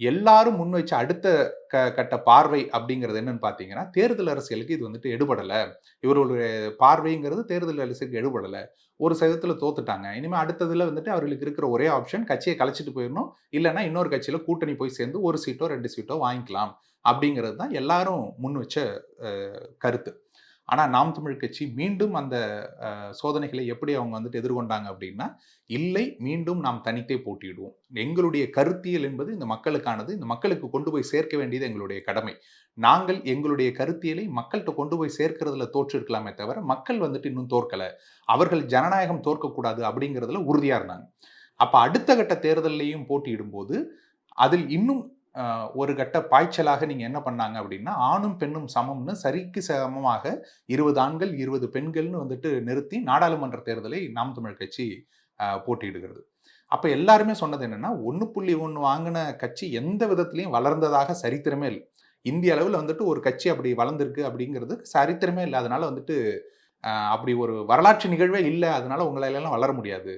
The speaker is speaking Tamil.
எல்லாரும் முன் வச்ச அடுத்த கட்ட பார்வை அப்படிங்கிறது என்னன்னு பார்த்தீங்கன்னா, தேர்தல் அரசியலுக்கு இது வந்துட்டு எடுபடல. இவர்களுடைய பார்வைங்கிறது தேர்தல் அரசியலுக்கு எடுபடல. ஒரு சதவீதத்தில தோத்துட்டாங்க. இனிமே அடுத்ததுல வந்துட்டு அவர்களுக்கு இருக்கிற ஒரே ஆப்ஷன் கட்சிய கலைச்சுட்டு போயிரணும். இல்லன்னா இன்னொரு கட்சியில கூட்டணி போய் சேர்ந்து 1 சீட்டோ, 2 சீட்டோ வாங்கிக்கலாம். அப்படிங்கிறது தான் எல்லாரும் முன் வச்ச கருத்து. ஆனா, நாம் தமிழ் கட்சி மீண்டும் அந்த சோதனைகளை எப்படி அவங்க வந்துட்டு எதிர்கொண்டாங்க அப்படின்னா, இல்லை மீண்டும் நாம் தனித்தே போட்டியிடுவோம். எங்களுடைய கருத்தியல் என்பது இந்த மக்களுக்கானது. இந்த மக்களுக்கு கொண்டு போய் சேர்க்க வேண்டியது எங்களுடைய கடமை. நாங்கள் எங்களுடைய கருத்தியலை மக்கள்ட்ட கொண்டு போய் சேர்க்கிறதுல தோற்றிருக்கலாமே தவிர, மக்கள் வந்துட்டு இன்னும் தோற்கல. அவர்கள் ஜனநாயகம் தோற்கக்கூடாது அப்படிங்கிறதுல உறுதியா இருந்தாங்க. அப்ப அடுத்த கட்ட தேர்தல்லயும் போட்டியிடும்போது, அதில் இன்னும் ஒரு கட்ட பாய்ச்சலாக நீங்க என்ன பண்ணாங்க அப்படின்னா, ஆணும் பெண்ணும் சமம்னு சரிக்கு சமமாக 20 ஆண்கள், 20 பெண்கள்னு வந்துட்டு நிறுத்தி நாடாளுமன்ற தேர்தலை நாம் தமிழர் கட்சி போட்டியிடுகிறது. அப்ப எல்லாருமே சொன்னது என்னன்னா, 1.1 வாங்குன கட்சி எந்த விதத்திலயும் வளர்ந்ததாக சரித்திரமே இல்ல. இந்திய அளவுல வந்துட்டு ஒரு கட்சி அப்படி வளர்ந்திருக்கு அப்படிங்கிறது சரித்திரமே இல்ல. அதனால வந்துட்டு அப்படி ஒரு வரலாற்று நிகழ்வே இல்ல. அதனால உங்களாலலாம் வளர முடியாது.